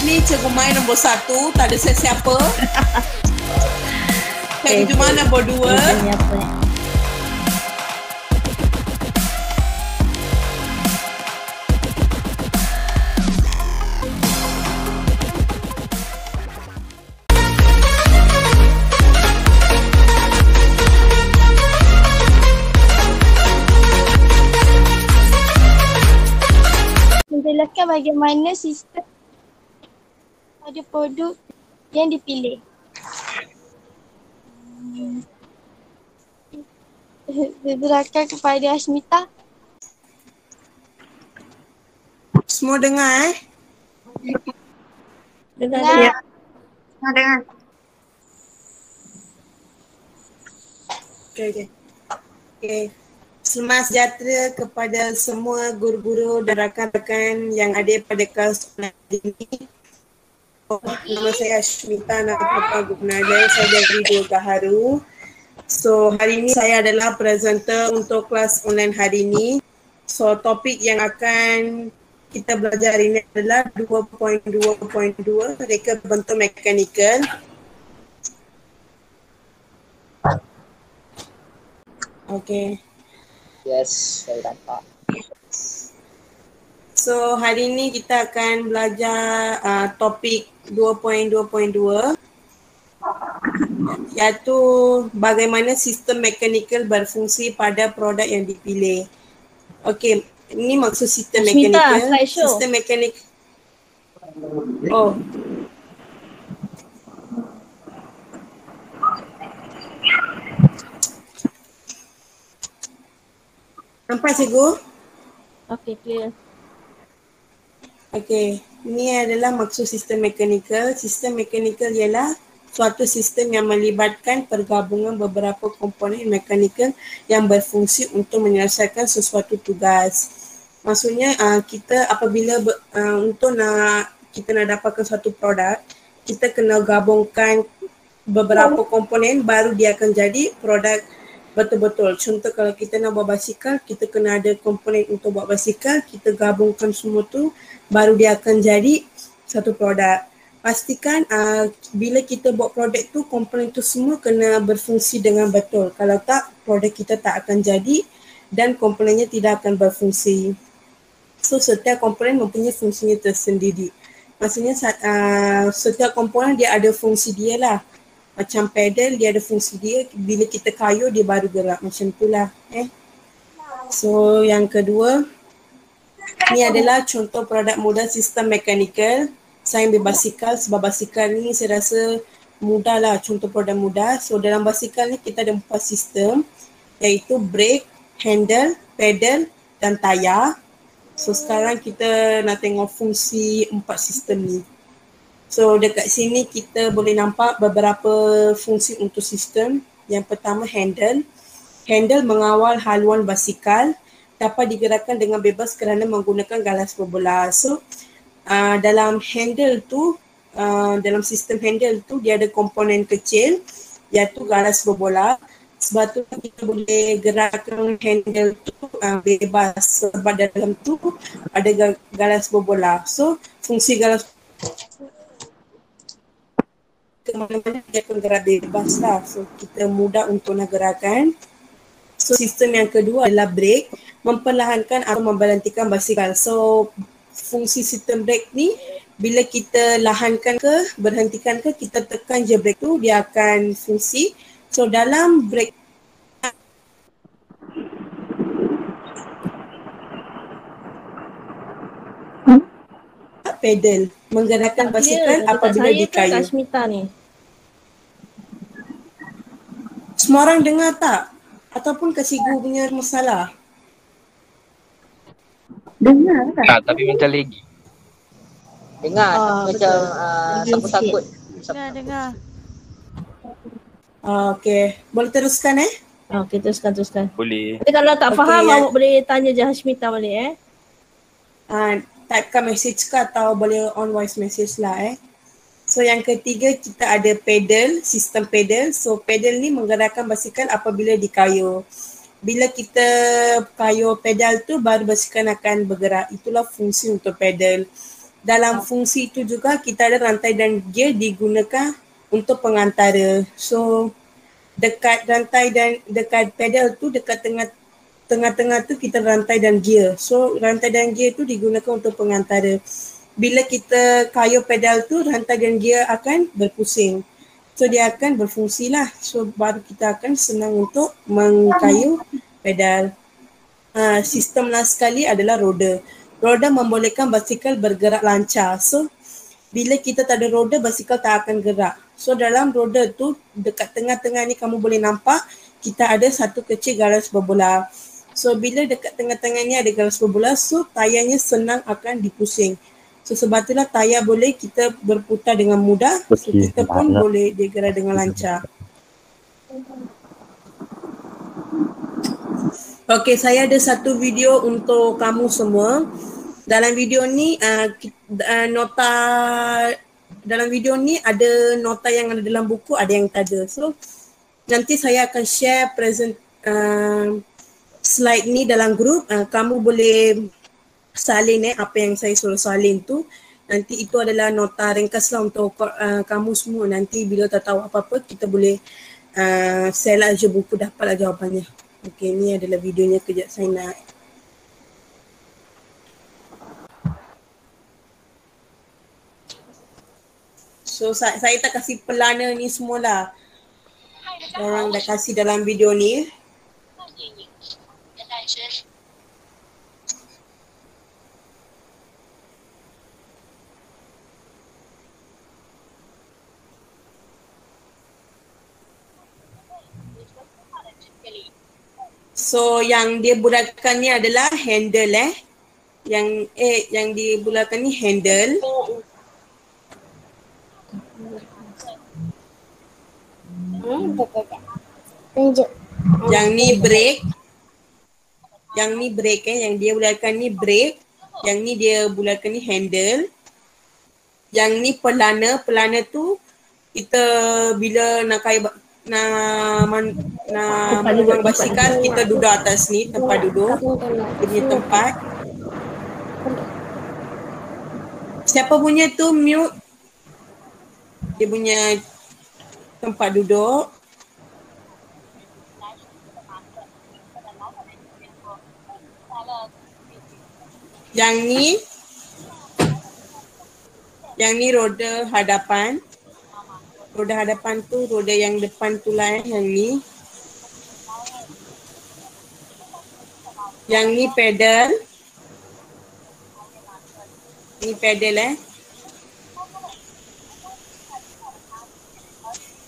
ni Cikgu Mai nombor 1, tak ada siapa-siapa. Cikgu Jumal nombor 2. Menjelaskan bagaimana sistem pada produk yang dipilih. Berserahkan kepada Ashmita. Semua dengar Dengar. Ya. Dengar. Okay. Selamat sejahtera kepada semua guru-guru dan rakan-rakan yang ada pada kelas online ini. Nama saya Ashmita Nafapa Gubnada, saya dari Dua Gaharu. So hari ini saya adalah presenter untuk kelas online hari ini. So topik yang akan kita belajar hari ini adalah 2.2.2 reka bentuk mekanikal. Okay. Yes, saya nampak. So hari ini kita akan belajar topik 2.2.2 iaitu bagaimana sistem mekanikal berfungsi pada produk yang dipilih. Okey, ini maksud sistem mekanikal. Sistem mekanik. Oh. Nampak cikgu? Okey, clear. Okey, ini adalah maksud sistem mekanikal. Sistem mekanikal ialah suatu sistem yang melibatkan pergabungan beberapa komponen mekanikal yang berfungsi untuk menyelesaikan sesuatu tugas. Maksudnya kita apabila kita nak dapatkan suatu produk, kita kena gabungkan beberapa komponen baru dia akan jadi produk betul-betul. Contoh kalau kita nak buat basikal, kita kena ada komponen untuk buat basikal, kita gabungkan semua tu baru dia akan jadi satu produk. Pastikan bila kita buat produk tu, komponen tu semua kena berfungsi dengan betul. Kalau tak, produk kita tak akan jadi dan komponennya tidak akan berfungsi. So setiap komponen mempunyai fungsinya tersendiri. Maksudnya setiap komponen dia ada fungsi dia lah. Macam pedal dia ada fungsi dia, bila kita kayuh dia baru gerak, macam itulah. So yang kedua, ni adalah contoh produk mudah sistem mekanikal. Saya ambil basikal sebab basikal ni saya rasa mudah lah, contoh produk mudah. So dalam basikal ni kita ada 4 sistem, iaitu brake, handle, pedal dan tayar. So sekarang kita nak tengok fungsi 4 sistem ni. So dekat sini kita boleh nampak beberapa fungsi untuk sistem. Yang pertama handle. Handle mengawal haluan basikal, dapat digerakkan dengan bebas kerana menggunakan galas berbola. So dalam handle tu, dalam sistem handle tu dia ada komponen kecil iaitu galas berbola. Sebab tu kita boleh gerakkan handle tu bebas sebab dalam tu ada galas berbola. So fungsi galas ke mana-mana dia akan gerak bebas lah. So kita mudah untuk nak gerakkan. So sistem yang kedua adalah brake, memperlahankan atau memberhentikan basikal. So fungsi sistem brake ni bila kita lahankan ke berhentikan ke, kita tekan je brake tu dia akan fungsi. So dalam brake pedal menggerakkan basikal apabila dikayuh. Ashmita ni. Semua orang dengar tak? Ataupun Kak Cikgu punya masalah? Dengar tak? Tak, tapi macam lagi. Dengar, macam takut-takut. Dengar. Okay. Boleh teruskan Okey, teruskan. Boleh. Tapi kalau tak Okey, faham, ya. awak boleh tanya je Ashmita balik Typekan message ke atau boleh on voice message lah So yang ketiga kita ada pedal, sistem pedal. So pedal ni menggerakkan basikal apabila dikayuh. Bila kita kayuh pedal tu baru basikal akan bergerak. Itulah fungsi untuk pedal. dalam fungsi itu juga kita ada rantai dan gear digunakan untuk pengantara. So dekat rantai dan dekat pedal tu, dekat tengah-tengah tu kita rantai dan gear. So rantai dan gear tu digunakan untuk pengantara. Bila kita kayuh pedal tu, rantai dan gear akan berpusing. So dia akan berfungsi lah. So baru kita akan senang untuk mengkayuh pedal. Sistem last sekali adalah roda. Roda membolehkan basikal bergerak lancar. So bila kita tak ada roda, basikal tak akan gerak. So dalam roda tu, dekat tengah-tengah ni kamu boleh nampak kita ada satu kecil garis berbola. So bila dekat tengah-tengah ni ada garis berbola, so tayarnya senang akan dipusing. So sebab itulah tayar boleh kita berputar dengan mudah. So kita pun boleh digerak dengan lancar. Okey, saya ada satu video untuk kamu semua. Dalam video ni dalam video ni ada nota yang ada dalam buku, ada yang tak ada. So nanti saya akan share slide ni dalam grup. Kamu boleh salin apa yang saya suruh salin tu. Nanti itu adalah nota ringkas lah untuk kamu semua. Nanti bila tak tahu apa-apa, kita boleh share lah je buku, dapatlah jawapannya. Okey, ni adalah videonya, kejap saya nak. So saya tak kasih pelana ni semualah. Orang dah kasih dalam video ni. So yang dia bulatkan ni adalah handle yang dibulatkan ni handle. Yang ni brake. Yang ni brake yang dia bulatkan ni brake. Yang ni dia bulatkan ni handle. Yang ni pelana. Pelana tu kita bila nak memang basikal, kita duduk atas ni, tempat duduk. Dia punya tempat. Siapa punya tu mute? Dia punya tempat duduk. Yang ni roda hadapan. Roda hadapan tu, roda yang depan tu lah yang ni. Yang ni pedal. Ni pedal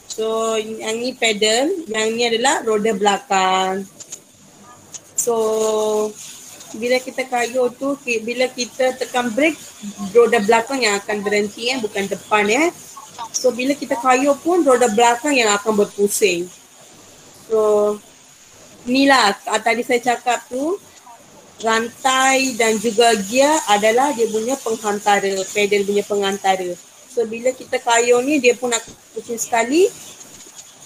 So yang ni pedal, yang ni adalah roda belakang. So bila kita kayuh tu, bila kita tekan brake, roda belakang yang akan berhenti bukan depan So bila kita kayuh pun roda belakang yang akan berpusing. So inilah tadi saya cakap tu, rantai dan juga gear adalah dia punya penghantara, pedal punya penghantara. So bila kita kayuh ni dia pun akan pusing sekali.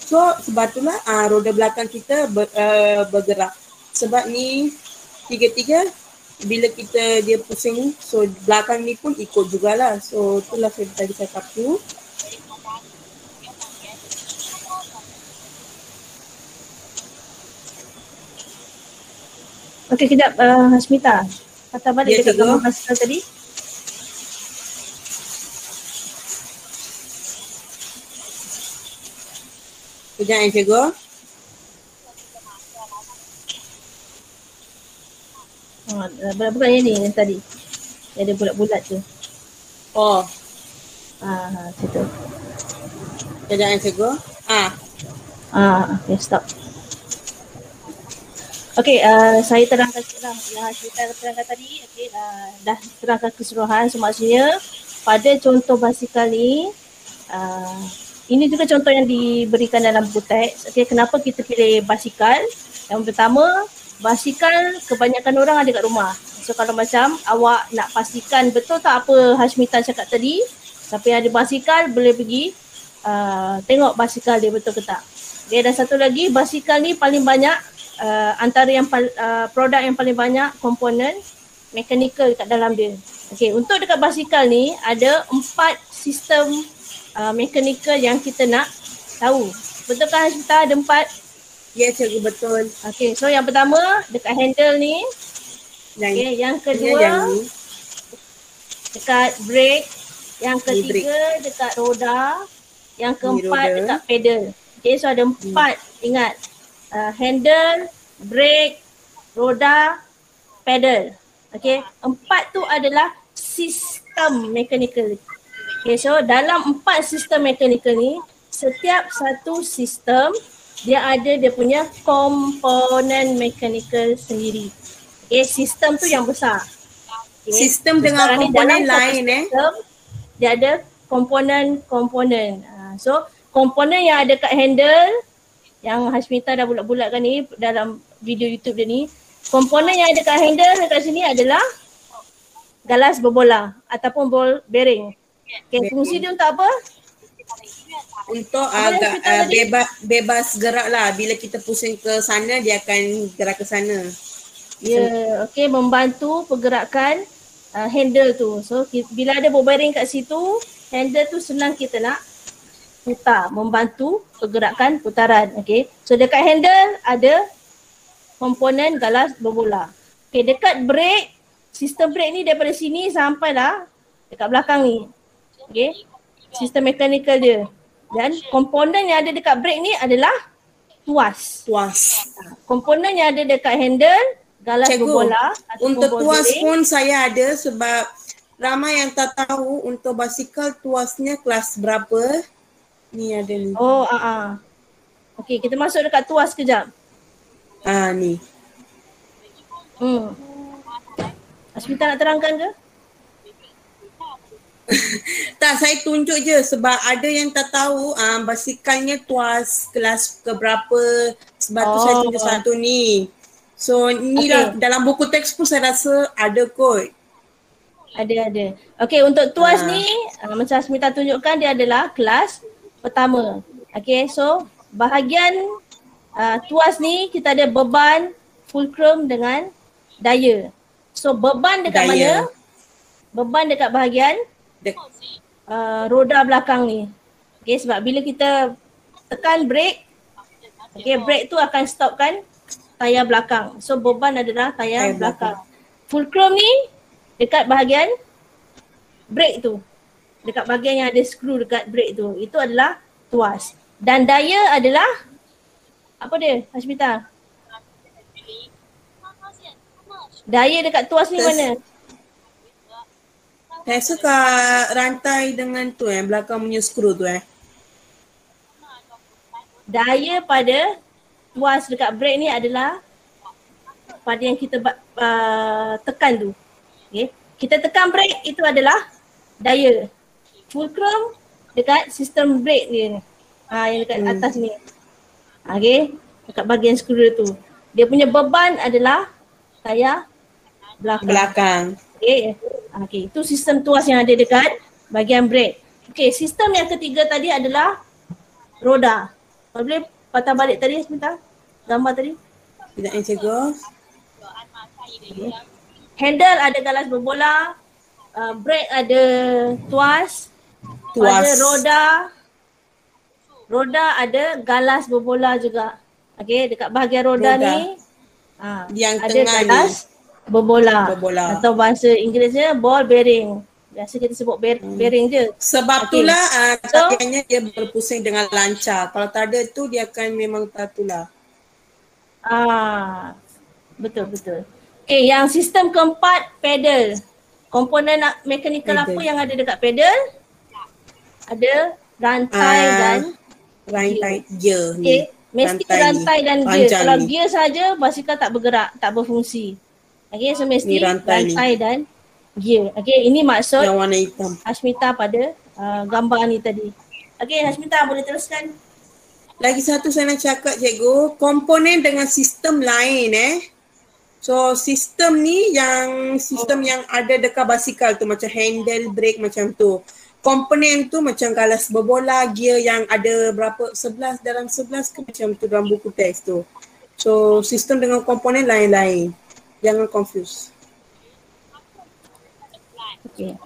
So sebab itulah roda belakang kita bergerak. Sebab ni tiga-tiga bila dia pusing, so belakang ni pun ikut jugalah. So itulah saya tadi cakap tu. Okey, kejap Hasmita. Patah balik dekat gambar basikal tadi. Kejap cikgu. Bukan yang ni yang tadi. Yang ada bulat-bulat tu. Oh. Situ. Kejap cikgu. Okay, stop. Okey, saya terangkan yang Hasmita terangkan tadi. Okey, dah terangkan keseluruhan. So maksudnya pada contoh basikal ni, ini juga contoh yang diberikan dalam buku teks. Okey, kenapa kita pilih basikal? Yang pertama, basikal kebanyakan orang ada kat rumah. So kalau macam awak nak pastikan betul tak apa Hasmita cakap tadi, siapa yang ada basikal boleh pergi tengok basikal dia betul ke tak. Okay, dan satu lagi, basikal ni paling banyak antara yang produk yang paling banyak komponen mekanikal kat dalam dia. Okey, untuk dekat basikal ni ada 4 sistem mekanikal yang kita nak tahu. Betul kan Hashmita ada 4? Ya cikgu, betul. Okey, so yang pertama dekat handle ni. Okey, yang kedua yang ni. Dekat brake. Yang Ni ketiga dekat roda. Yang keempat roda. dekat pedal. Okey, so ada 4. Ingat, handle, brake, roda, pedal. Okey, 4 tu adalah sistem mekanikal. Okay, so dalam 4 sistem mekanikal ni, setiap satu sistem dia ada dia punya komponen mekanikal sendiri. Okay, sistem tu yang besar. Okay. Sistem dengan Sekarang ni komponen dalam lain sistem, dia ada komponen-komponen. So komponen yang ada kat handle, yang Hashmita dah bulat-bulatkan ni dalam video YouTube dia ni, komponen yang ada kat handle dekat sini adalah galas berbola ataupun ball bearing. Okay, fungsi dia untuk apa? Untuk bebas gerak lah. Bila kita pusing ke sana, dia akan gerak ke sana. Ya, okay, membantu pergerakan handle tu. So bila ada ball bearing kat situ, handle tu senang kita nak putar, membantu pergerakan putaran. Okay, so dekat handle ada komponen galas berbola. Okay, dekat brake, sistem brake ni daripada sini sampailah dekat belakang ni. Okay, sistem mekanikal dia. Dan komponen yang ada dekat brake ni adalah tuas. Komponen yang ada dekat handle, galas berbola. Untuk tuas pun saya ada sebab ramai yang tak tahu untuk basikal tuasnya kelas berapa. Ni ada ni. Oh, okay, kita masuk dekat tuas kejap. Ni. Hashmita nak terangkan ke? Tak, saya tunjuk je sebab ada yang tak tahu basikalnya tuas kelas ke berapa, sebab tu saya tunjuk satu ni. So ni lah dalam buku teks pun saya rasa ada kot. Ada. Okay, untuk tuas ni macam Hashmita tunjukkan, dia adalah kelas pertama. Okay, so bahagian tuas ni kita ada beban, fulcrum dengan daya. So beban dekat mana? Beban dekat bahagian roda belakang ni. Okay, sebab bila kita tekan brake, okay, brake tu akan stopkan tayar belakang. So beban adalah tayar belakang. Fulcrum ni dekat bahagian brake tu. Dekat bahagian yang ada skru dekat brake tu. Itu adalah tuas. Dan daya adalah apa dia, Hashmita? Daya dekat tuas ni mana? Saya suka rantai dengan tu belakang punya skru tu Daya pada tuas dekat brake ni adalah pada yang kita tekan tu. Okay. Kita tekan brake, itu adalah daya. Fulcrum dekat sistem brake dia ni. Yang dekat atas ni. Okay. Dekat bahagian skru tu. Dia punya beban adalah tayar belakang. Okay, itu sistem tuas yang ada dekat bahagian brake. Okay, sistem yang ketiga tadi adalah roda. Boleh patah balik tadi sebentar? Gambar tadi. Tidak yang cikgu. Okay. Handle ada galas berbola. Brake ada tuas. Pada roda ada galas berbola juga. Okay, dekat bahagian roda ni yang ada tengah galas ni. Berbola. Atau bahasa Inggerisnya ball bearing. Biasa kita sebut bearing je. Sebab itulah tariannya dia berpusing dengan lancar. Kalau tak ada tu dia akan memang tatulah. Betul. Okay, yang sistem keempat pedal. Komponen mekanikal apa yang ada dekat pedal? Ada rantai dan gear ni. Okay, mesti rantai dan gear. Kalau gear saja basikal tak bergerak, tak berfungsi. Okay, so mesti rantai dan gear. Okay, ini maksud yang warna hitam Hashmita pada gambar ni tadi. Okay, Hashmita boleh teruskan. Lagi satu saya nak cakap cikgu, komponen dengan sistem lain So sistem ni sistem yang ada dekat basikal tu macam handle, brake macam tu. Komponen tu macam galas berbola, gear yang ada berapa, 11 dalam 11 ke macam tu dalam buku teks tu. So sistem dengan komponen lain-lain. Jangan confuse. Okey.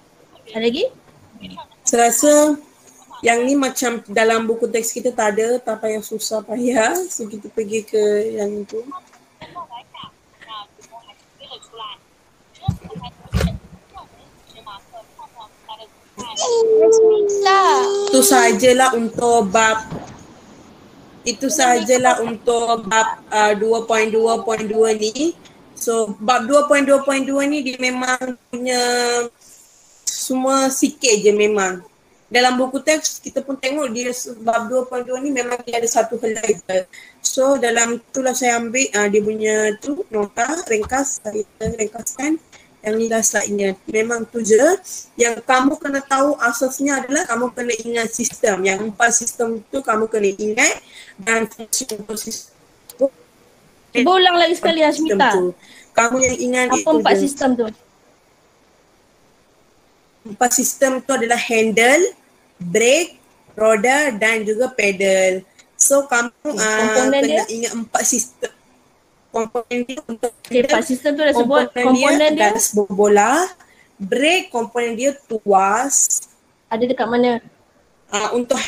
Ada lagi? Saya rasa yang ni macam dalam buku teks kita tak ada, tak payah susah payah. So kita pergi ke yang itu. Itu sajalah untuk bab bab 2.2.2 ni. So bab 2.2.2 ni dia memang punya semua sikit je memang. Dalam buku teks kita pun tengok dia bab 2.2 ni memang dia ada satu helai je. So dalam itulah saya ambil dia punya tu nota ringkas, saya ringkaskan. Yang ni lah slide-nya. Memang tu je. Yang kamu kena tahu asasnya adalah kamu kena ingat sistem. Yang 4 sistem tu kamu kena ingat dan fungsi untuk sistem. Cuba ulang lagi sekali Hashmita. Kamu yang ingat apa 4 sistem tu? 4 sistem tu adalah handle, brake, roda dan juga pedal. So kamu kena ingat 4 sistem. Komponen dia untuk Pak sistem tu dah sebut komponen dia garis berbola, brake komponen dia tuas. Ada dekat mana? Untuk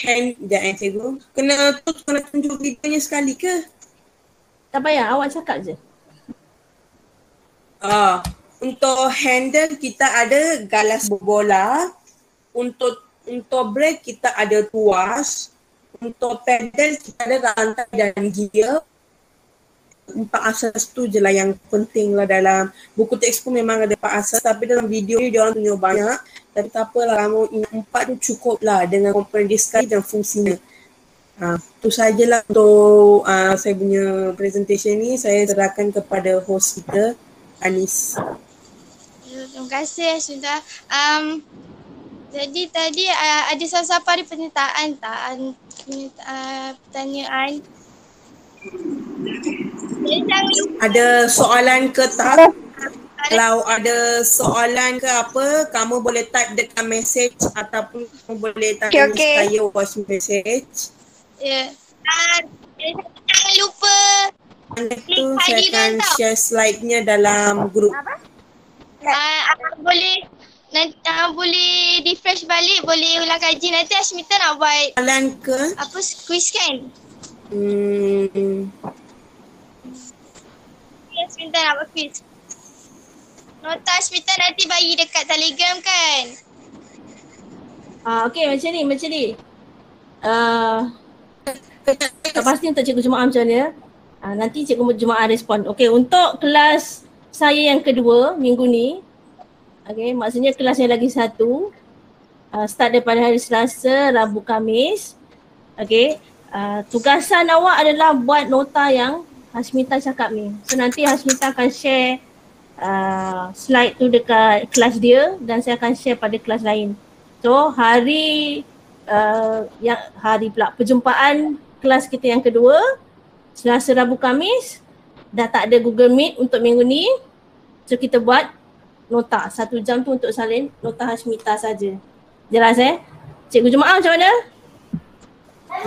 hand cikgu. Kena tunjuk videonya sekali ke? Tak payah, awak cakap je. Untuk handle kita ada galas berbola. Untuk brake kita ada tuas. Untuk pedal kita ada rantai dan gear. 4 asas tu je lah yang penting lah dalam buku teks pun memang ada 4 asas, tapi dalam video ni dia orang tunjuk banyak. Tapi tak apalah, kamu ingat 4 tu cukup lah dengan komponen dia sekali dan fungsinya. Tu sajalah untuk saya punya presentation ni. Saya serahkan kepada host kita, Anis. Terima kasih Hashmita. Jadi tadi ada siapa ada pernyataan tak? Pertanyaan. Ada soalan ke tak? Kalau ada soalan ke apa, kamu boleh type dekat message ataupun kamu boleh tanya saya voice message. Ya. Jangan lupa itu saya akan share slide-nya dalam grup. Boleh refresh balik, boleh ulang kaji. Nanti Hashmita nak buat soalan ke? Apa quiz kan? Hashmita nak buat quiz. Nota Hashmita nanti bagi dekat Telegram kan? Okey macam ni. Tak pasti untuk Cikgu Jumaah macam mana. Nanti Cikgu Jumaah respon. Okey, untuk kelas saya yang kedua minggu ni. Okey, maksudnya kelas yang lagi satu. Start daripada hari Selasa, Rabu, Khamis. Okey, tugasan awak adalah buat nota yang Hashmita cakap ni. So nanti Hashmita akan share slide tu dekat kelas dia dan saya akan share pada kelas lain. So hari perjumpaan kelas kita yang kedua, Selasa, Rabu, Khamis, dah tak ada Google Meet untuk minggu ni. So kita buat nota 1 jam tu untuk salin nota Hashmita saja. Jelas Cikgu Jumaah macam mana?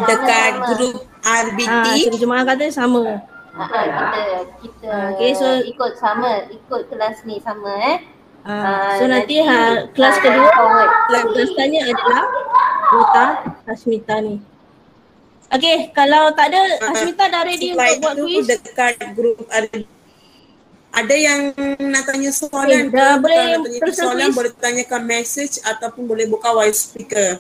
Dekat grup RBT. Cikgu Jumaah kata sama. Kita okay, so ikut kelas ni sama so nanti kelas kedua kelas tanya adalah nota Hashmita ni. Okay, kalau tak ada Hashmita dah ready untuk buat quiz. Dekat grup ada yang nak tanya soalan dah boleh terus soalan boleh tanyakan message ataupun boleh buka voice speaker.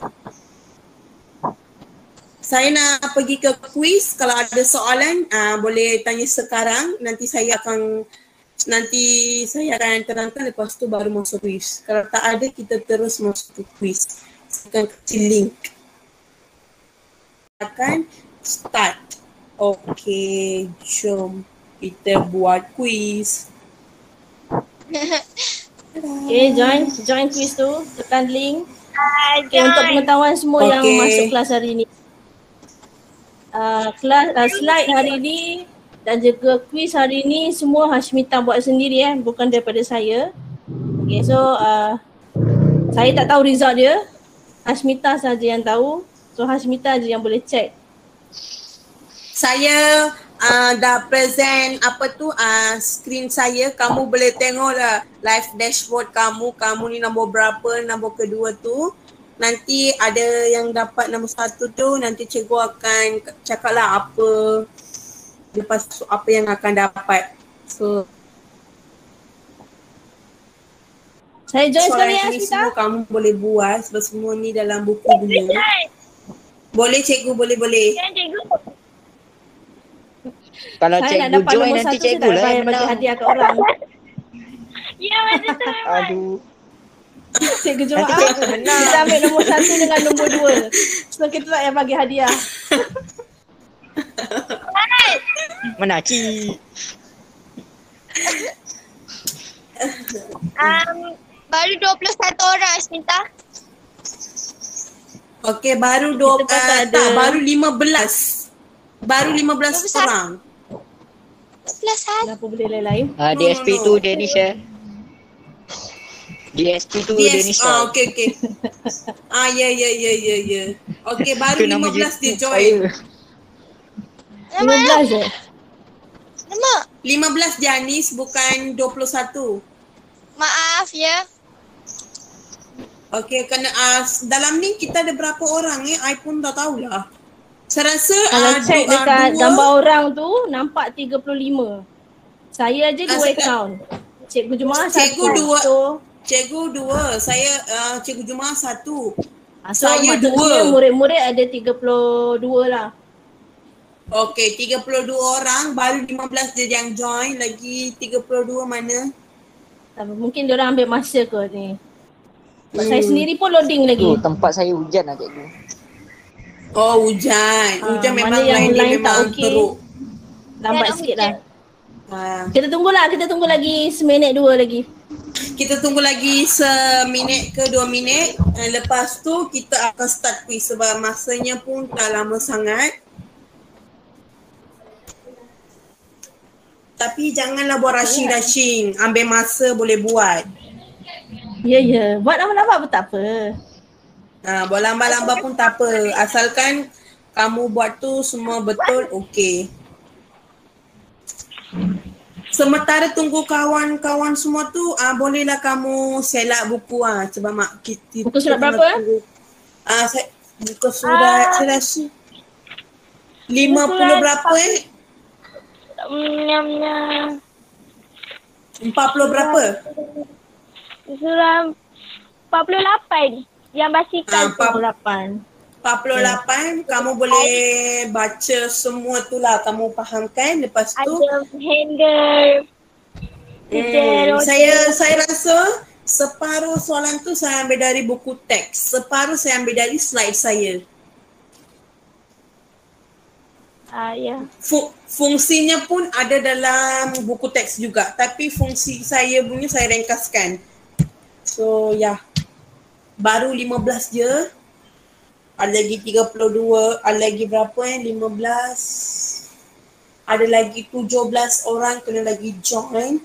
Saya nak pergi ke quiz. Kalau ada soalan boleh tanya sekarang. Nanti saya akan terangkan, lepas tu baru masuk quiz. Kalau tak ada kita terus masuk ke quiz. Saya akan kasih link. Akan start. Okay, jom kita buat quiz. Okay, join quiz tu. Tekan link. Okay, untuk pengetahuan semua yang masuk kelas hari ni. Slide hari ni dan juga quiz hari ni semua Hashmita buat sendiri bukan daripada saya. Okay, so saya tak tahu result dia. Hashmita saja yang tahu. So Hashmita je yang boleh check. Saya dah present screen saya. Kamu boleh tengok lah live dashboard kamu. Kamu ni nombor berapa, nombor kedua tu. Nanti ada yang dapat nombor 1 tu, nanti cikgu akan cakap lah apa lepas tu apa yang akan dapat. So saya join sekali ya, ni Smita. semua kamu boleh buat sebab semua ni dalam buku dunia. Boleh cikgu, boleh. Jangan cikgu. Kalau Saya nak cikgu dapat join nombor nanti 1 saya cikgu tak lah payah yang bagi menang. hadiah kat orang. Ya, macam tu memang. Aduh. Cikgu Nanti Jumaat cikgu menang. kita ambil nombor 1 dengan nombor 2. So kita tak payah bagi hadiah. Menaci. Baru 21 orang Smita. Okey, baru Kita pasal ada- baru 15. Baru 15 orang. 11 hari. Kenapa boleh lain-lain? DSP tu Denisha. DSP tu Denisha. Okey. Ya. Okey, baru Tu nama 15 dia YouTube join. saya. 15 je. Nama. 15 Janis, bukan 21. Maaf ya. Okey, kena dalam ni kita ada berapa orang I pun tak tahulah. Saya rasa Kalau check dekat dua- gambar orang tu nampak 35. Saya je 2 saya- account. Cikgu Jumaat 1. Cikgu dua. So, Cikgu 2, saya Cikgu Jumaat 1. so Saya maksudnya 2. murid-murid ada 32 lah. Okey, 32 orang, baru 15 je yang join, lagi 32 mana? Mungkin diorang ambil masa ke ni. Saya sendiri pun loading lagi. Tu tempat saya hujan lah cikgu. Oh, hujan. Hujan mana memang yang line dia line tak memang okey? teruk. Lambat Jangan sikit hujan. lah. Kita tunggu lagi seminit 2 lagi. Kita tunggu lagi seminit ke 2 minit. Lepas tu kita akan start quiz sebab masanya pun tak lama sangat. Tapi janganlah buat rushing. Ambil masa boleh buat. Ya. Buat lambat-lambat pun tak apa. Buat lambat-lambat pun tak apa. Asalkan kamu buat tu semua betul, okey. Sementara tunggu kawan-kawan semua tu, bolehlah kamu selak buku sebab kita Buku surat tengah berapa, tunggu. Saya buku surat saya rasa 50 berapa 40 berapa? Surah 48 yang basikal tu. 48 kamu boleh baca semua tu lah, kamu fahamkan. Lepas tu Ada hanger. saya rasa separuh soalan tu saya ambil dari buku teks, separuh saya ambil dari slide saya. Ya. Fungsinya pun ada dalam buku teks juga, tapi fungsi saya punya saya ringkaskan. So baru 15 je. Ada lagi 32, ada lagi berapa 15. Ada lagi 17 orang kena lagi join.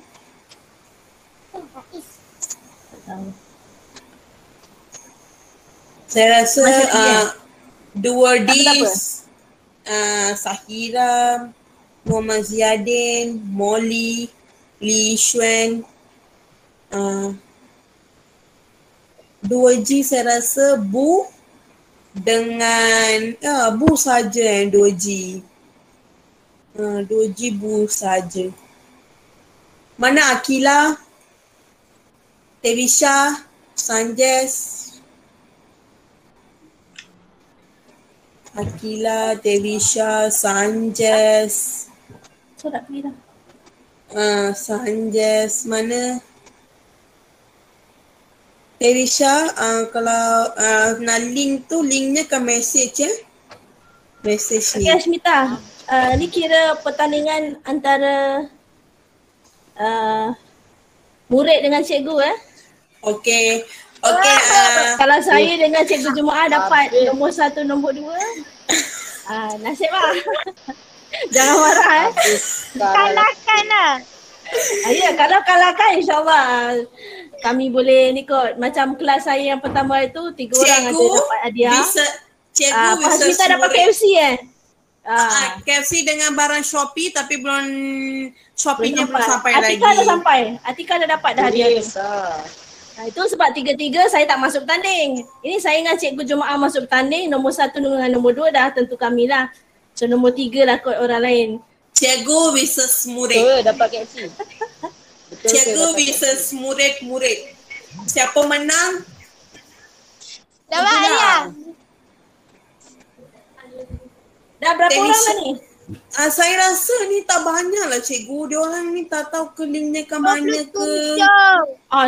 Saya rasa dua Ds, Sahira, Muhammad Ziyadin, Molly, Lee Xuan, 2G saya rasa Bu dengan Bu saja yang 2G. 2G Bu saja. Mana Akila, Terisha, Sanjes, Akila, Terisha, Sanjes. So tak pergi dah. Sanjes mana? Terisha, kalau nak link tu, linknya ke message message ni. Okay Ashmita, ni kira pertandingan antara murid dengan cikgu Okay. Kalau saya dengan cikgu Jumaat dapat nombor 1, nombor 2. Nasib lah. Jangan marah Kalahkan lah. Ya, kalau kalahkan insyaAllah kami boleh ni kot. Macam kelas saya yang pertama itu 3 orang ada dapat hadiah. Cikgu bisa Ashmita dapat murid. KFC KFC dengan barang Shopee tapi belum Shopee-nya belum sampai lagi. Atika dah sampai. Atika dah dapat dah hadiah tu. Yes. Itu sebab 3-3 saya tak masuk bertanding. Ini saya dengan Cikgu Jumaah masuk bertanding. Nombor 1 dengan nombor 2 dah tentu kami lah. So nombor 3 lah kot orang lain. Cikgu versus murid. Betul dapat KFC. Betul, Cikgu versus murid-murid. Siapa menang? Dapat hadiah. Dah berapa orang dah ni? Saya rasa ni tak banyak lah cikgu. Dia orang ni tak tahu kelingnya kan banyak ke.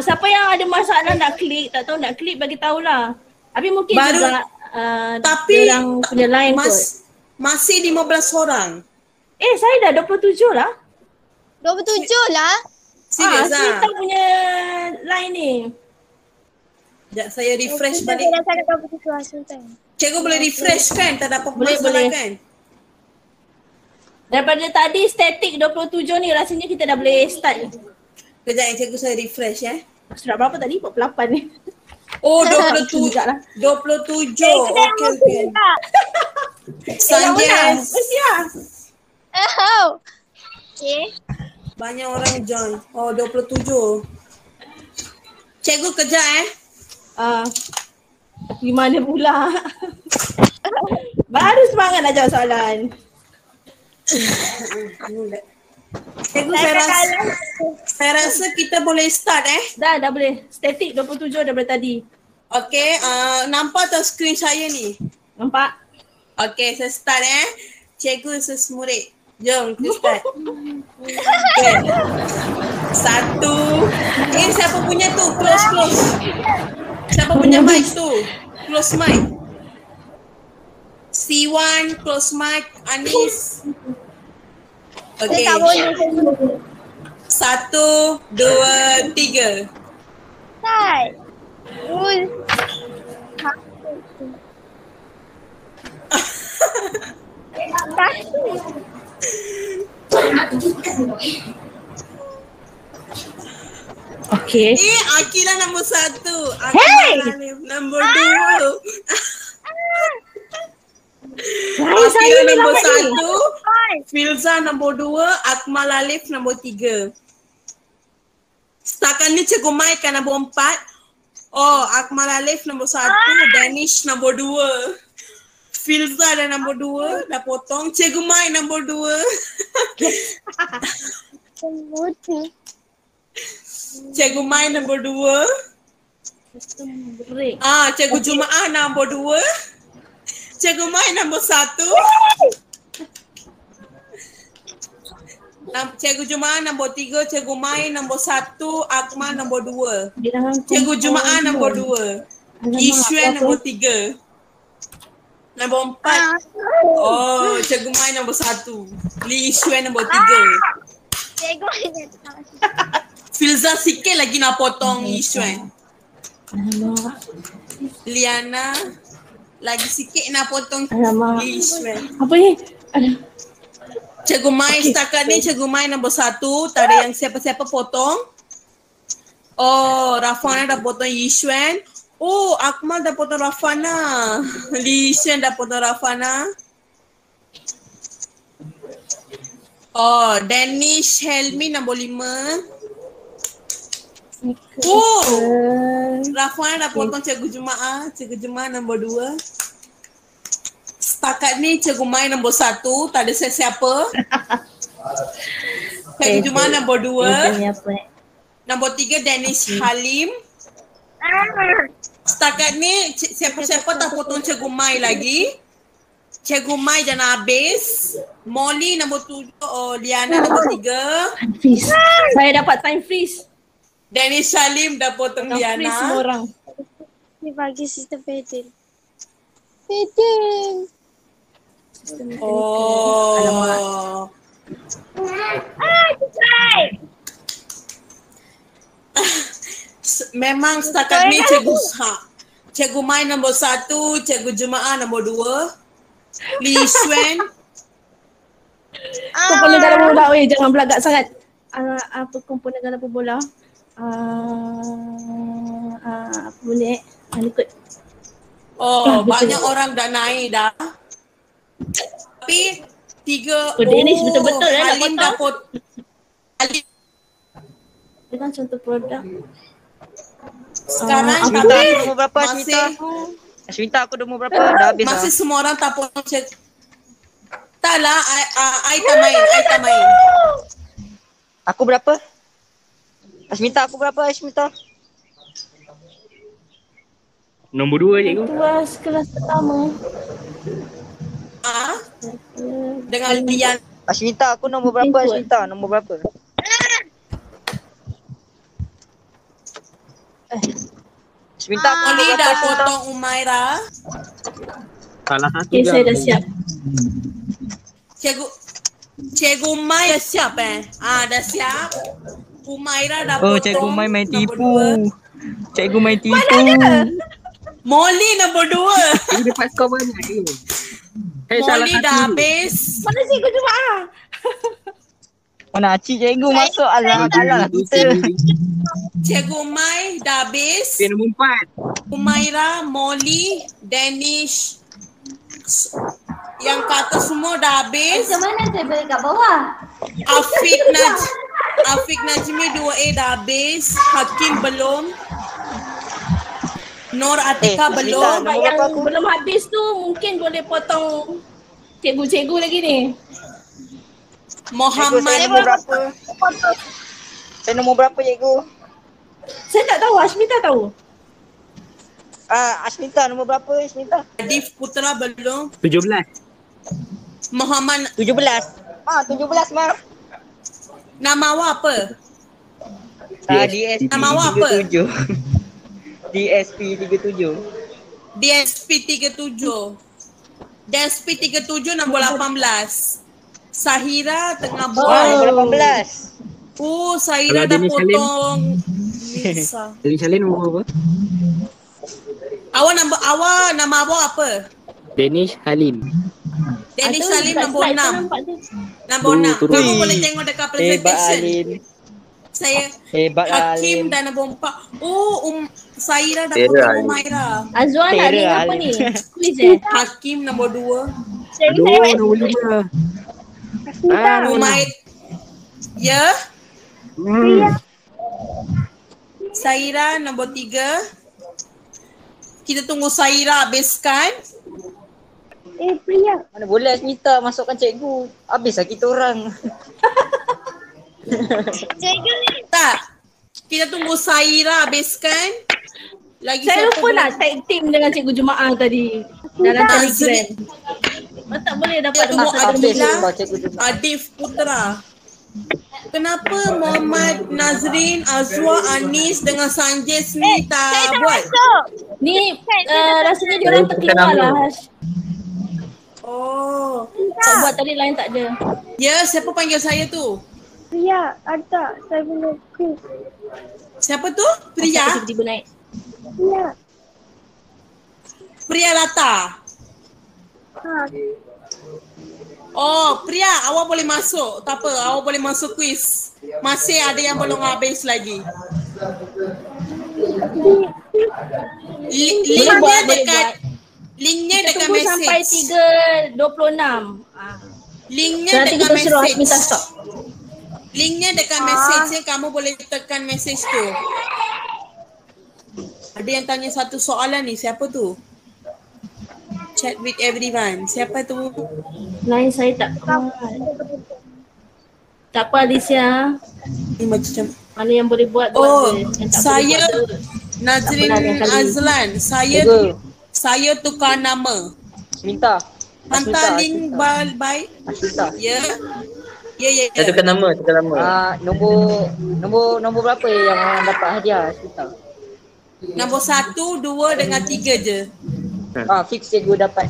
Siapa yang ada masalah nak klik, tak tahu nak klik bagi tahulah. Tapi mungkin Baru, juga tapi orang punya line kot. Masih 15 orang. Saya dah 27 lah. 27 lah. Serius lah. Kita punya line ni. Sekejap saya refresh balik. Dah cakap 27 lah Sultan. Cikgu boleh refresh kan? Tak ada apa-apa Boleh, masalah boleh. kan? Daripada tadi static 27 ni rasanya kita dah boleh start ni. Kejap yang cikgu saya refresh Surat berapa tadi? 48 ni. Oh 27. Juga lah. 27. Okey. Sanjay. Mesti lah. Okay. Banyak orang join. Oh 27. Cikgu kejap Di mana pula? Baru semangat nak jawab soalan. Cikgu saya rasa kita boleh start Dah boleh. Static 27 daripada tadi. Okey, nampak tak skrin saya ni? Nampak? Okey, saya start Cikgu versus murid. Jom kita start. Okay. 1. Ini siapa punya tu? Close. Siapa punya mic tu? Close mic. C1, close mic. Anis. Okay. 1, 2, 3. Start. Okay. Akila nombor 1. Akila nombor 2. Akila nombor 1. Filza nombor 2. Akmal Alif nombor 3. Setakat ni Cikgu Mai kan nombor 4. Oh, Akmal Alif nombor 1. Danish nombor 2. Filza dah nombor 2. Dah potong. Cikgu Mai nombor 2. Cikgu Mai nombor 2. Cikgu Jumaah nombor 2. Cikgu Mai nombor 1. Cikgu Jumaah nombor 3. Cikgu Mai nombor 1. Akmal nombor 2. Cikgu Jumaah nombor 2. Ishwan nombor 3. Nombor 4. Oh, Cikgu Mai nombor 1. Li Ishwan nombor 3. Cikgu Filza sikit lagi nak potong Ishwan. Liana lagi sikit nak potong Ishwan. Apa ni? Cikgu Mai setakat ni Cikgu Mai nombor 1. Tak ada yang siapa-siapa potong. Oh, Rafana dah potong Ishwan. Oh, Akmal dah potong Rafana. Li Ishwan dah potong Rafana. Oh, Danish Helmi nombor 5. Oh, Rafana dah potong Cikgu Jumaah. Cikgu Jumaah nombor 2. Setakat ni Cikgu Mai nombor 1. Tak ada siapa. Cikgu Jumaah nombor 2. Nombor 3 Danish Halim. Setakat ni siapa-siapa tak potong Cikgu Mai lagi. Cikgu Mai dah nak habis. Molly nombor 7. Oh, Liana nombor 3. Freeze. Saya dapat time freeze. Danish Salim dah potong Freeze Liana. semua orang. Ni bagi sistem Fadil. Oh. Memang setakat ni Cikgu Mai nombor 1, Cikgu Jumaah nombor 2. Li Xuan. Komponen dalam bola. Jangan belagak sangat. Apa komponen dalam bola? Apa boleh? Ikut. Oh, banyak orang dah naik dah. Tapi 3 Danish betul-betul nak Halim dah potong. Halim Dengan contoh produk. sekarang Asminta tapi aku nombor berapa Asminta? Asminta aku nombor berapa? Dah habis masih lah. semua orang tak potong tak lah, I tak main. Aku berapa? Asminta aku berapa Asminta? Nombor 2 cikgu. Tuas kelas pertama. Dengan Lian. Asminta aku nombor berapa Asminta? Nombor berapa? Asminta aku Oli nombor dah berapa Asminta? potong Umaira. Salah satu Okay, saya dah siap. Cikgu Mai dah siap dah siap. Umaira dah Oh, potong. cikgu Mai main nombor tipu. 2. Cikgu main tipu. Molly nombor 2. Cikgu dapat skor banyak cikgu. Salah Molly satu. dah habis. Mana cikgu Jumaah? Mana acik cikgu masuk alah kita. Cikgu Mai dah habis. Dia nombor 4. Umaira, Molly, Danish. Yang kata semua dah habis. Macam mana saya boleh kat bawah? Afiq Najmi 2A dah habis. Hakim belum. Nur Atika belum. nombor Yang berapa aku? belum habis tu mungkin boleh potong cikgu-cikgu lagi ni. Cikgu saya Muhammad nombor berapa? Saya nombor berapa cikgu? Saya tak tahu, Ashmita tahu. Asminta nombor berapa Asminta? Adif Putra belum. 17. Muhammad 17. 17 Mar. nama awak apa? DSP Nama awak apa? 37. DSP 37. DSP 37. DSP 37 nombor 18. Sahira tengah buat. Nombor 18. Sahira Kalau dah Danish Salim? potong. Nisa. Jadi Salin nombor apa? Nama awak apa? Danish Halim. Danish Ada Salim dekat nombor slide tu 6. nampak dia. Nombor 6. Turun. Kamu boleh tengok dekat Hebat presentation. Alim. Saya Hebat Hakim Alim. dah nombor 4. Sahira dah Tera, potong Alim. Umaira. Azwan nak Tera, link apa Alim. ni? Quiz Hakim nombor 2. Aduh, nombor 5. Umair. Ya. Sahira nombor 3. Kita tunggu Sahira habiskan. Mana boleh Asmita masukkan cikgu. Habislah kita orang. Cikgu ni. Tak. Kita tunggu Sahira habiskan. Lagi Saya siapa lupa boleh? nak tag team dengan cikgu Jumaah tadi dalam Telegram. Tak boleh dapat Dia tunggu masa Habis Adila, kau cikgu Jumaah. Adif Putra. Kenapa Muhammad, Nazrin, Azwa, Anis dengan Sanjez ni tak buat? Masuk. Ni rasanya dia orang terkeluar lah. Oh. Tak buat tadi lain tak ada. Ya, siapa panggil saya tu? Ria, ada. Saya boleh quiz. Siapa tu? Priya? Tiba-tiba naik. Ria. Priya Lata. Oh, Priya, awak boleh masuk. Tak apa, awak boleh masuk quiz. Masih ada yang belum habis lagi. Linknya buat, boleh dekat buat. linknya Kita dekat tunggu sampai message. 3.26. Linknya Nanti dekat kita suruh Asmita message. stop. Linknya dekat message kamu boleh tekan message tu. Ada yang tanya satu soalan ni, siapa tu? Chat with everyone. Siapa tu? Lain saya tak kuat. Tak apa Alicia. Ni macam Mana yang boleh buat Oh, je. Yang tak saya boleh buat tu. Nazrin Tak pernah kali. Azlan. Cikgu. Saya tukar nama. Asmita. Hantar link baik. Asmita. Ya. Ya. Saya tukar nama. Nombor berapa yang orang dapat hadiah Asmita? Nombor 1, 2 dengan 3 je. Fix cikgu dapat.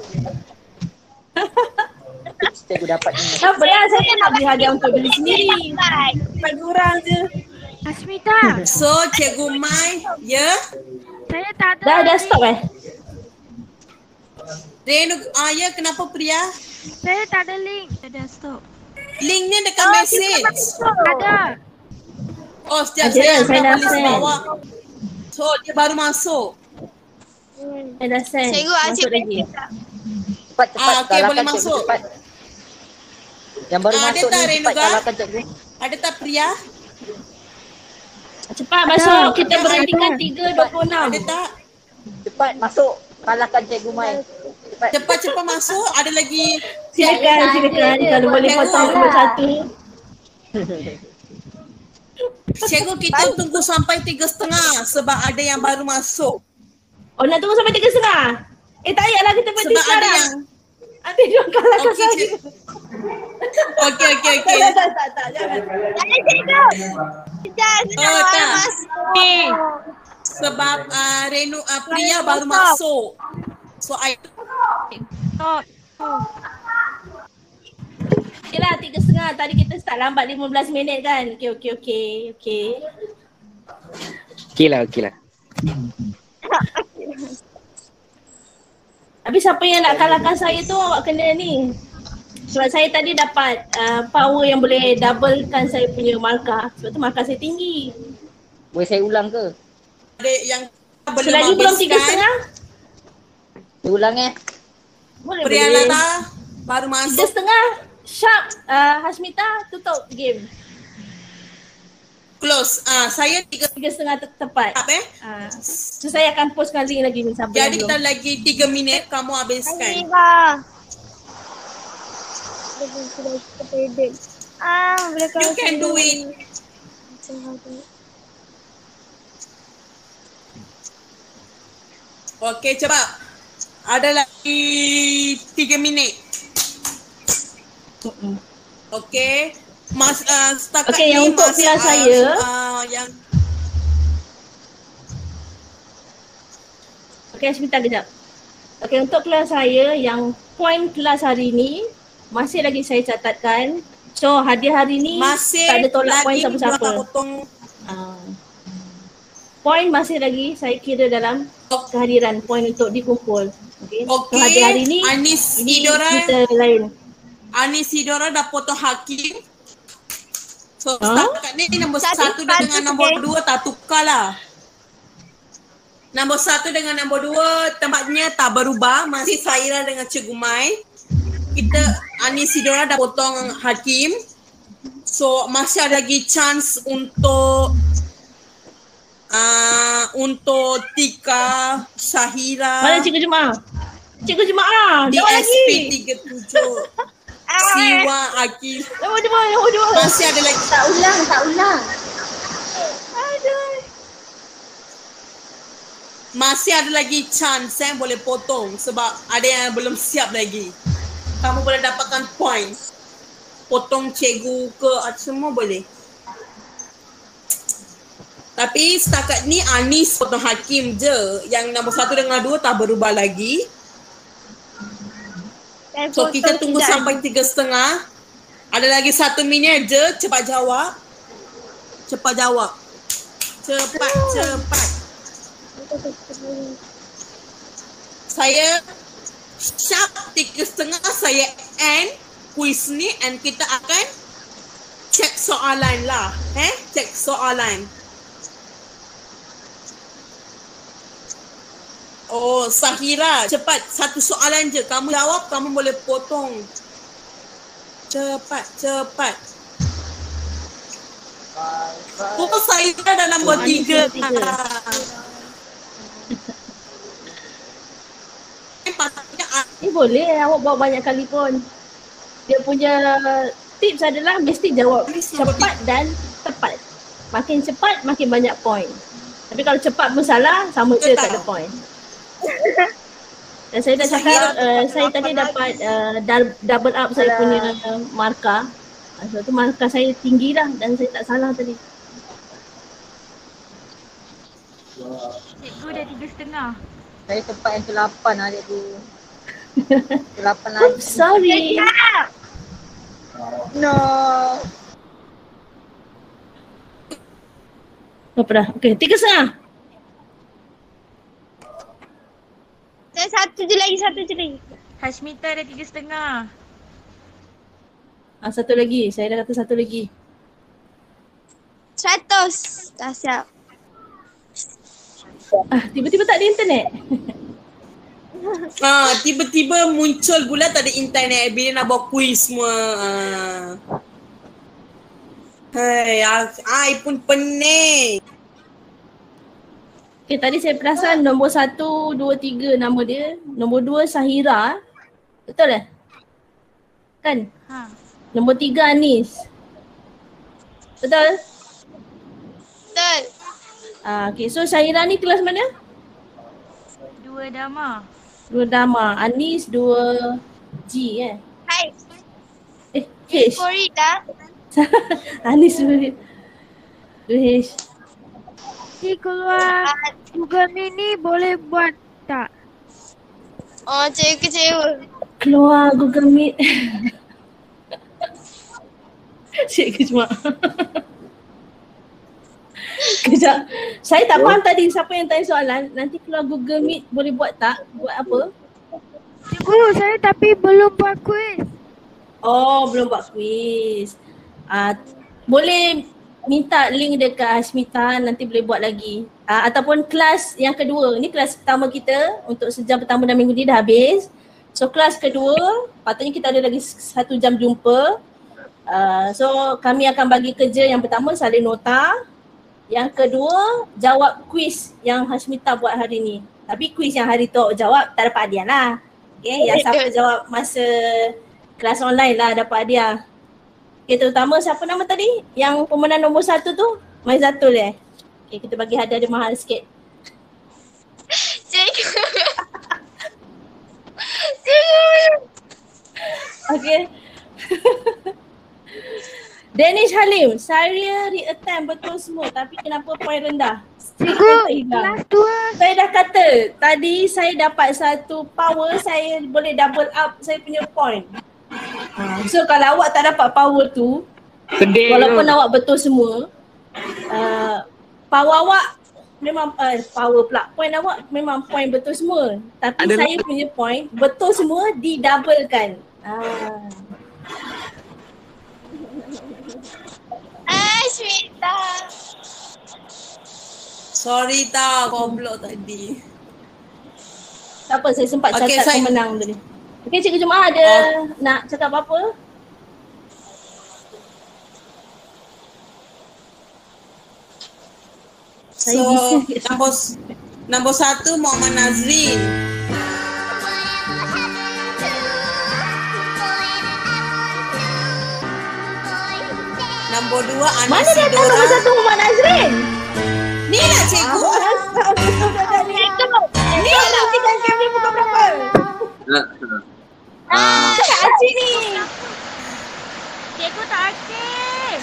Fix cikgu dapat ni. Tak apalah, saya kan nak beli hadiah untuk diri sendiri. Bagi orang je. Asmita, So, Cikgu Mai, ya. saya tak ada. Dah stop Renu, ya kenapa Priya? Saya tak ada link. Saya dah stop. Linknya dekat message. Ada. Oh, setiap Ada, saya saya dah ambil list send. bawah. So, dia baru masuk. Saya dah send. Cikgu, Masuk Acik lagi. Cepat okey, boleh galakkan cikgu masuk. cepat. Yang baru Ada masuk tak ni cepat Renuga? kalahkan cikgu. Ada tak Priya? Cepat masuk. Kita berhentikan 3.26. Ada tak? Cepat masuk kalahkan cikgu Mai. Cepat. Cepat masuk. Ada lagi. Silakan. Kalau boleh potong nombor 1. Cikgu kita tunggu sampai 3.30 sebab ada yang baru masuk. Oh nak tunggu sampai 3.30? Tak payahlah kita berhenti Sebab ada sekarang. yang Nanti dia kalahkan Okey, saya. Cik. Okey. Tak, jangan. Jangan cikgu. Sekejap, Oh, orang tak. masuk. Sebab Priya baru masuk. So Stop. Okay lah 3.30. Tadi kita start lambat 15 minit kan. Okey. Okey lah. Habis siapa yang nak kalahkan saya tu awak kena ni. Sebab saya tadi dapat power yang boleh doublekan saya punya markah. Sebab tu markah saya tinggi. Boleh saya ulang ke? ada yang belum Selagi belum habiskan. 3.30? Saya ulang Boleh. Priya Lara baru masuk. 3.30 sharp. Hasmita tutup game. Close. Saya 3.30 tepat. So saya akan postkan link lagi ni siapa Jadi yang kita belum. lagi 3 minit kamu habiskan. You can do it. Okey, cepat. Ada lagi 3 minit. Okey. Setakat Okey, ni yang untuk kelas saya, yang Okey, sebentar kejap. Okey, untuk kelas saya yang poin kelas hari ni masih lagi saya catatkan. So hadiah hari ni masih tak ada tolak poin lagi siapa-siapa. berapa potong. Poin masih lagi saya kira dalam kehadiran poin untuk dikumpul. Okey. So Okey, hadiah hari ni Anis ini Idora. kita lain. Anis Sidora dah potong Hakim. So setakat ni nombor 1 dengan nombor 2 tak tukar lah. Nombor 1 dengan nombor 2 tempatnya tak berubah. Masih Saira dengan Cikgu Mai. Kita Anis Sidora dah potong Hakim. So masih ada lagi chance untuk Tika, Syahira. Mana Cikgu Jumaah? Cikgu Jumaah. Jawab lagi. DSP 37. Siwa, Akil. Nombor dua. Masih ada lagi. Tak ulang. Masih ada lagi chance boleh potong sebab ada yang belum siap lagi. Kamu boleh dapatkan point. Potong cikgu ke semua boleh. Tapi setakat ni Anis potong Hakim je. Yang nombor 1 dengan 2 tak berubah lagi. So kita tunggu sampai 3.30. Ada lagi 1 minit je. Cepat jawab. Cepat. Saya sharp 3.30 saya end quiz ni and kita akan check soalan lah. Check soalan. Oh, Sahira, cepat. 1 soalan je. Kamu jawab, kamu boleh potong. Cepat. Oh, Sahira dah nombor 3. Ni boleh awak bawa banyak kali pun. Dia punya tips adalah mesti jawab cepat dan tepat. Makin cepat makin banyak poin. Tapi kalau cepat pun salah, sama je tak ada poin. Dan saya dah cakap saya tadi dapat double up saya punya markah. Sebab tu markah saya tinggi lah dan saya tak salah tadi. Cikgu dah 3.30. Saya tempat yang ke-8 adik tu. Ke-8 lagi. Sorry. No. Apa dah? Okey, 3.30. Satu je lagi. Hashmita dah 3.30. Satu lagi. Saya dah kata satu lagi. 100. Dah siap. Tiba-tiba tak ada internet. Tiba-tiba muncul pula tak ada internet bila nak buat quiz semua. Hai, I pun pening. Okay, tadi saya perasan nombor 1, 2, 3 nama dia. Nombor 2 Sahira. Betul eh? Kan? Ha. Nombor 3 Anis. Betul? Betul. Okay, so Sahira ni kelas mana? 2 Dama. 2 Dama. Anis 2 G eh? Hai. H. Sorry dah. Anis 2 H. Ni keluar Google Meet ni boleh buat tak? Oh, cikgu kecewa. Keluar Google Meet. Cikgu cuma. Kejap. Saya tak faham tadi siapa yang tanya soalan. Nanti keluar Google Meet boleh buat tak? Buat apa? Cikgu, saya tapi belum buat kuis. Oh, belum buat quiz. Boleh minta link dekat Hasmita, nanti boleh buat lagi. Ataupun kelas yang kedua. Ni kelas pertama kita untuk sejam pertama dan minggu ni dah habis. So kelas kedua, patutnya kita ada lagi 1 jam jumpa. So kami akan bagi kerja yang pertama salin nota. Yang kedua, jawab quiz yang Hasmita buat hari ni. Tapi quiz yang hari tu jawab tak dapat hadiah lah. Okay, yang siapa jawab masa kelas online lah dapat hadiah. Okay, terutama siapa nama tadi? Yang pemenang nombor 1 tu? Maizatul eh? Okay, kita bagi hadiah dia mahal sikit. Cikgu. Okay. Danish Halim, saya re-attempt betul semua tapi kenapa poin rendah? Cikgu, kelas 2. Saya dah kata, tadi saya dapat 1 power, saya boleh double up saya punya point. So kalau awak tak dapat power tu, Sedih walaupun tu. awak betul semua, power awak memang power pula, point awak memang point betul semua. Tapi Adalah. saya punya point betul semua didoublekan. Smita. Sorry tau, goblok tadi. Tak apa, saya sempat Okay, catat saya- pemenang tadi. Okey, Cikgu Jumaah ada nak cakap apa-apa? Saya So, bisa. nombor 1 Muhammad Nazrin. Nombor 2 Anis Mana dia tahu Sidora. nombor 1 Muhammad Nazrin? Ni lah cikgu. Ni lah tinggal kami bukan berapa. Cakap Acik ni. Cikgu tak aktif.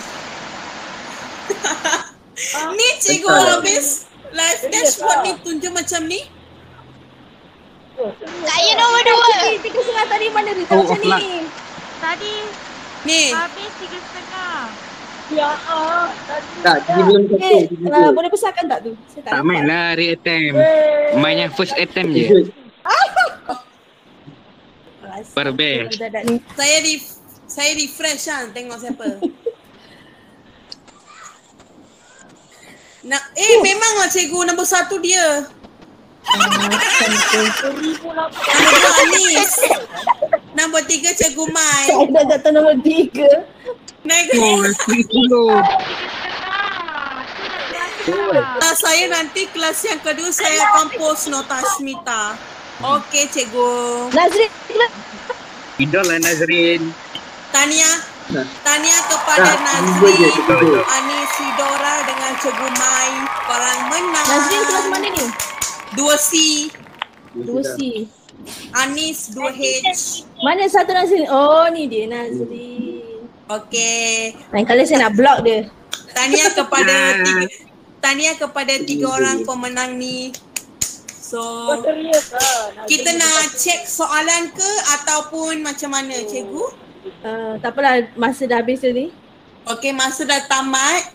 Ni cikgu habis live dashboard ni tunjuk macam ni. Saya nombor 2. 3.5 tadi mana dia Oh, macam offline. ni? Tadi Ni. habis 3.5. Ya Allah. Tak, dia belum satu. Boleh besarkan tak tu? Saya Tak nampak. main lah re-attempt. Main yang first attempt je. Perbest. Budak-budak ni. Saya refresh kan tengok siapa. Memanglah cikgu nombor 1 dia. Nombor 2 Anis. Nombor 3 Cikgu Mai. Saya dah kata nombor 3. Oh, 10. Saya nanti kelas yang kedua saya akan post nota Smita. Okey cikgu. Nazrin, Idol lah Nazrin. Tahniah kepada Nazrin, Anis Sidora dengan Cikgu Mai. Korang menang. Nazrin kelas mana ni? 2C, 2C. Anis 2H. Mana satu Nazrin? Oh ni dia Nazrin. Okey. Lain kali saya nak block dia. Tahniah kepada 3 orang pemenang ni. So, kita nak cek soalan ke ataupun macam mana cikgu? Tak apalah, masa dah habis ni. Okey, masa dah tamat.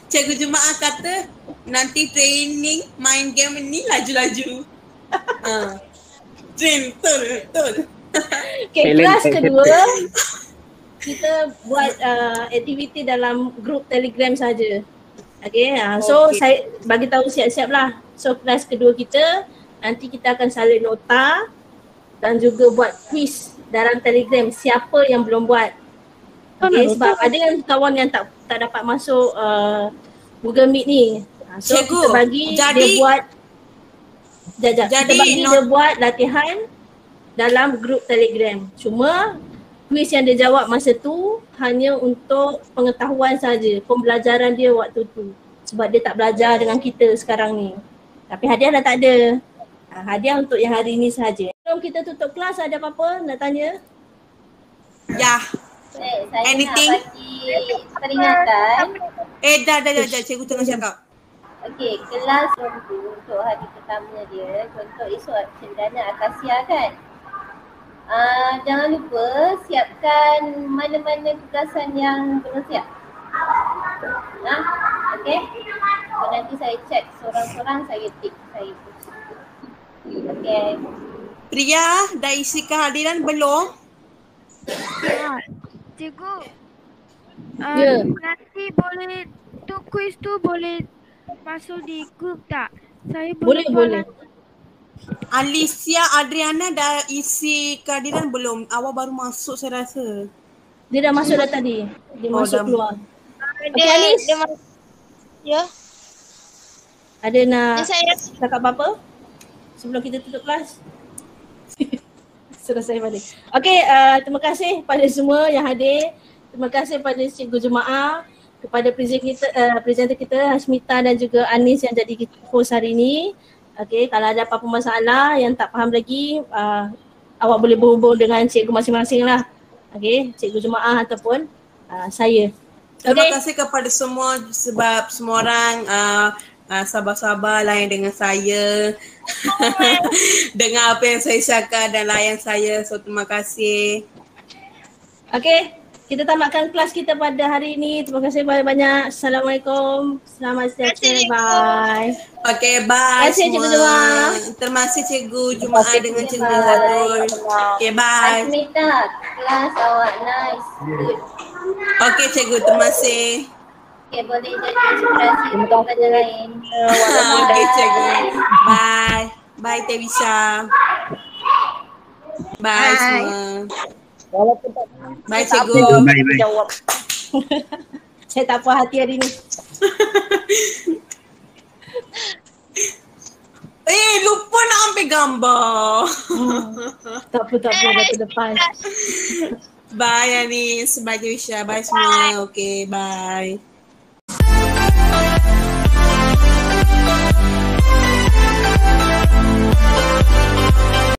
Cikgu Jumaah kata nanti training main game ni laju-laju. Betul. Okay, Talent kelas test. kedua kita buat aktiviti dalam grup Telegram saja. Okay, so Okay. saya bagi tahu siap-siap lah. So kelas kedua kita nanti kita akan salin nota dan juga buat quiz dalam Telegram siapa yang belum buat. Okay, sebab ada yang kawan yang tak dapat masuk Google Meet ni. So Cikgu, kita bagi dia buat kita bagi dia buat latihan dalam grup Telegram. Cuma kuis yang dia jawab masa tu hanya untuk pengetahuan saja, pembelajaran dia waktu tu. Sebab dia tak belajar dengan kita sekarang ni. Tapi hadiah dah tak ada. Hadiah untuk yang hari ni sahaja. Sebelum kita tutup kelas, ada apa-apa nak tanya? Ya. Saya Anything? nak bagi peringatan. Dah. Cikgu tengah cakap. Okey, kelas untuk hari pertama dia, contoh esok cendana akasia kan. Jangan lupa siapkan mana-mana tugasan yang belum siap. Okey. Nanti saya cek seorang-seorang, saya tik, saya push. Okey. Priya, dah isi kehadiran belum? Cikgu, Ya. nanti boleh tu quiz tu boleh masuk di grup tak? Saya Boleh. Alicia Adriana dah isi kehadiran belum? Awak baru masuk saya rasa. Dia dah masuk dah tadi. Dia masuk dah. keluar. Dia, Anis? dia ya. Ada nak Dia saya cakap apa-apa sebelum kita tutup kelas? Selesai balik. Okey, terima kasih pada semua yang hadir. Terima kasih pada Cikgu Jemaah, kepada presenter kita Hashmita dan juga Anis yang jadi host hari ini. Okey, kalau ada apa-apa masalah yang tak faham lagi, awak boleh berhubung dengan cikgu masing-masing lah. Okey, Cikgu Jemaah ataupun saya. Terima kasih kepada semua sebab semua orang sabar-sabar layan dengan saya. Dengar apa yang saya cakap dan layan saya. So terima kasih. Okey, kita tamatkan kelas kita pada hari ini. Terima kasih banyak-banyak. Assalamualaikum. Selamat sejahtera. Bye. Okay, bye Terima kasih Cikgu semua. Jemaah. Terima kasih Cikgu Jemaah dengan Cikgu Zadul. Okay, bye. Asmita, kelas awak nice, good. Okay Cikgu, terima kasih. Okay, boleh jadi inspirasi untuk pelajar lain. Okay Cikgu. Bye. Bye Tewisha. Bye semua. Bye Cikgu. Jawab. Saya tak puas hati hari ni. Lupa nak ambil gambar. Tak apa, dah depan. Bye Anis. Bye Tewisha. Bye semua. Okay, bye.